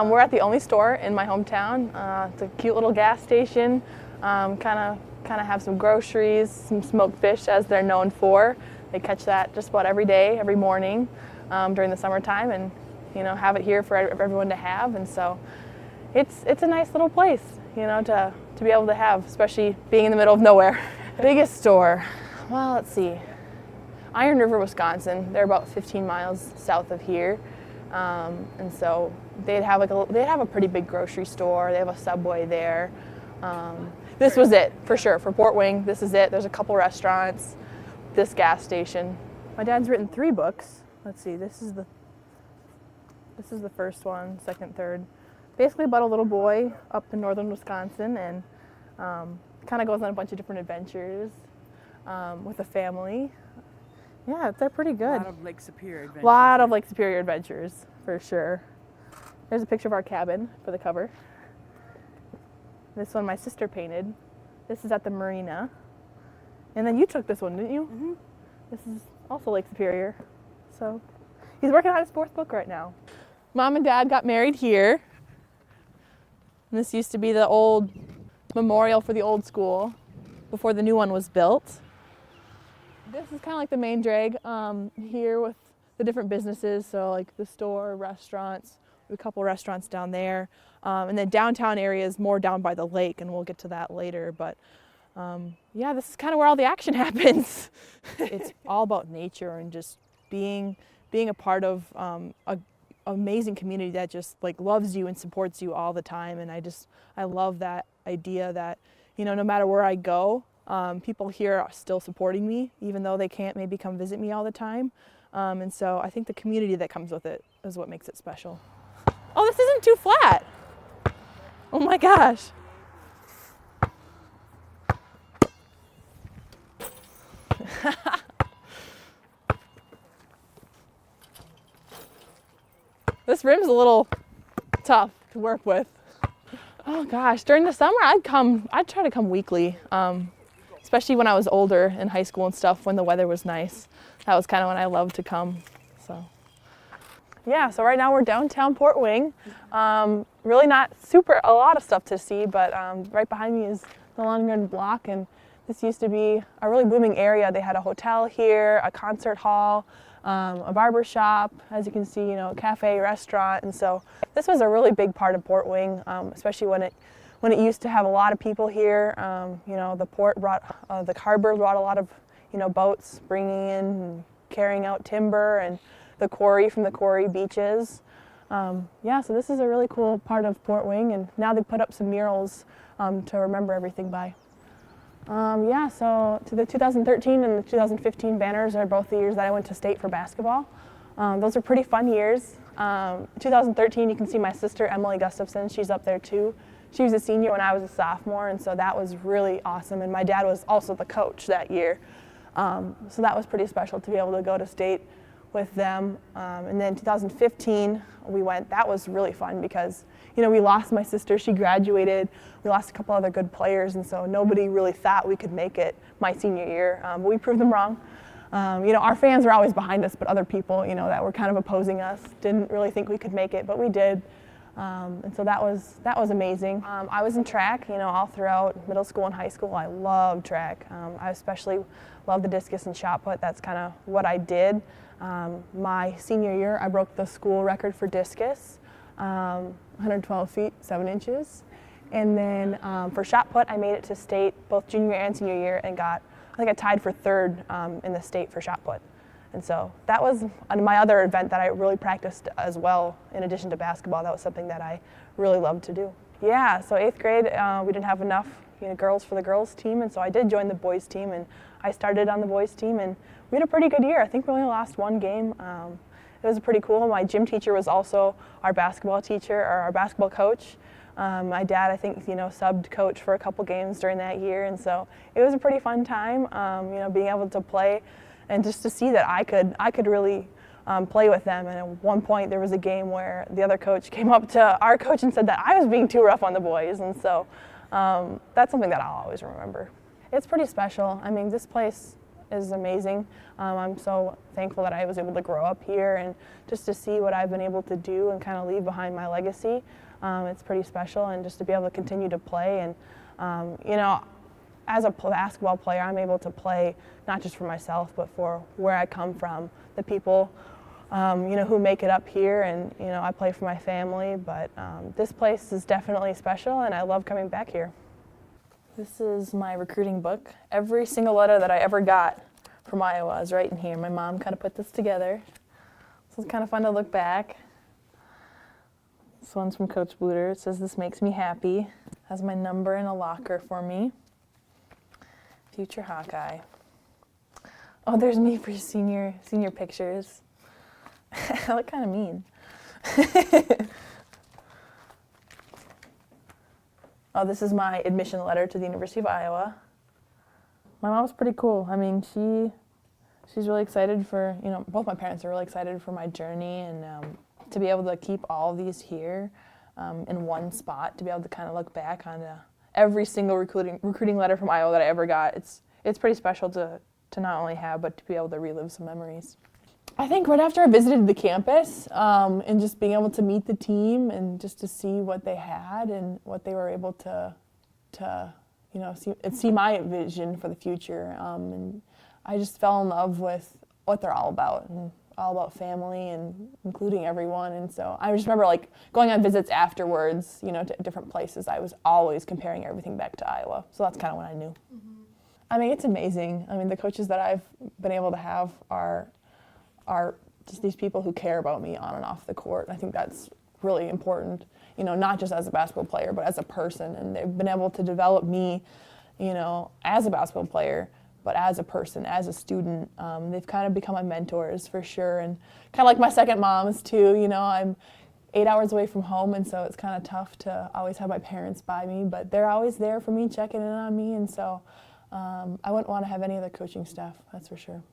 We're at the only store in my hometown. It's a cute little gas station. Kind of have some groceries, some smoked fish as they're known for. They catch that just about every day, every morning during the summertime, and have it here for everyone to have. And so it's a nice little place, to be able to have, especially being in the middle of nowhere. Biggest store, well, let's see. Iron River, Wisconsin. They're about 15 miles south of here. And so they'd have a pretty big grocery store. They have a Subway there. This was it for sure for Port Wing. This is it. There's a couple restaurants, this gas station. My dad's written 3 books. Let's see. This is the first one, second, third. Basically about a little boy up in northern Wisconsin, and kind of goes on a bunch of different adventures with a family. Yeah, they're pretty good. A lot of Lake Superior adventures. A lot of Lake Superior adventures, for sure. There's a picture of our cabin for the cover. This one my sister painted. This is at the marina. And then you took this one, didn't you? Mm-hmm. This is also Lake Superior. So he's working on his 4th book right now. Mom and Dad got married here. And this used to be the old memorial for the old school before the new one was built. This is kind of like the main drag here with the different businesses, so like the store, restaurants, a couple restaurants down there, and then downtown area is more down by the lake, and we'll get to that later. But yeah, this is kind of where all the action happens. It's all about nature and just being a part of an amazing community that just like loves you and supports you all the time. And I love that idea that no matter where I go, people here are still supporting me, even though they can't maybe come visit me all the time. And so I think the community that comes with it is what makes it special. Oh, this isn't too flat. Oh my gosh. This rim's a little tough to work with. Oh gosh, during the summer I'd try to come weekly. Especially when I was older in high school and stuff, when the weather was nice. That was kind of when I loved to come. So yeah, so right now we're downtown Port Wing. Really not a lot of stuff to see, but right behind me is the Lundgren Block, and this used to be a really booming area. They had a hotel here, a concert hall, a barber shop, as you can see, a cafe, restaurant, and so this was a really big part of Port Wing, especially when it used to have a lot of people here. The port the harbor brought a lot of, boats bringing in and carrying out timber, and the quarry from the quarry beaches. Yeah, so this is a really cool part of Port Wing, and now they put up some murals to remember everything by. Yeah, so to the 2013 and the 2015 banners are both the years that I went to state for basketball. Those are pretty fun years. 2013, you can see my sister, Emily Gustafson, she's up there too. She was a senior when I was a sophomore, and so that was really awesome. And my dad was also the coach that year. So that was pretty special to be able to go to state with them. And then 2015, we went. That was really fun because, we lost my sister. She graduated. We lost a couple other good players, and so nobody really thought we could make it my senior year. But we proved them wrong. Our fans were always behind us, but other people, that were kind of opposing us didn't really think we could make it, but we did. And so that was amazing. I was in track, all throughout middle school and high school. I loved track. I especially loved the discus and shot put. That's kind of what I did. My senior year, I broke the school record for discus, 112 feet, 7 inches. And then for shot put, I made it to state both junior and senior year and I tied for 3rd in the state for shot put. And so that was my other event that I really practiced as well. In addition to basketball, that was something that I really loved to do. Yeah, so 8th grade, we didn't have enough girls for the girls team, and so I did join the boys team, and I started on the boys team, and we had a pretty good year. I think we only lost 1 game. It was pretty cool. My gym teacher was also our basketball teacher, or our basketball coach. My dad, I think, subbed coach for a couple games during that year, and so it was a pretty fun time, being able to play and just to see that I could really play with them. And at one point there was a game where the other coach came up to our coach and said that I was being too rough on the boys, and so that's something that I'll always remember. It's pretty special. I mean, this place is amazing. I'm so thankful that I was able to grow up here and just to see what I've been able to do and kind of leave behind my legacy. It's pretty special, and just to be able to continue to play. And you know, as a basketball player, I'm able to play not just for myself, but for where I come from, the people you know, who make it up here. And you know, I play for my family, but this place is definitely special, and I love coming back here. This is my recruiting book. Every single letter that I ever got from Iowa is right in here. My mom kind of put this together, so it's kind of fun to look back. This one's from Coach Bluter. It says, "This makes me happy." Has my number in a locker for me. Future Hawkeye. Oh, there's me for senior pictures. I look kind of mean. Oh, this is my admission letter to the University of Iowa. My mom's pretty cool. I mean, she's really excited for, you know, both my parents are really excited for my journey, and to be able to keep all of these here in one spot, to be able to kind of look back on every single recruiting letter from Iowa that I ever got. It's pretty special to not only have, but to be able to relive some memories. I think right after I visited the campus and just being able to meet the team and just to see what they had and what they were able to you know, see my vision for the future. And I just fell in love with what they're all about, and all about family and including everyone. And so I just remember like going on visits afterwards, you know, to different places. I was always comparing everything back to Iowa. So that's kind of when I knew. Mm-hmm. I mean, it's amazing. I mean, the coaches that I've been able to have are just these people who care about me on and off the court. I think that's really important, you know, not just as a basketball player, but as a person. And they've been able to develop me, you know, as a basketball player, but as a person, as a student. They've kind of become my mentors for sure, and kind of like my second moms too. You know, I'm 8 hours away from home, and so it's kind of tough to always have my parents by me, but they're always there for me, checking in on me, and so I wouldn't want to have any other coaching staff, that's for sure.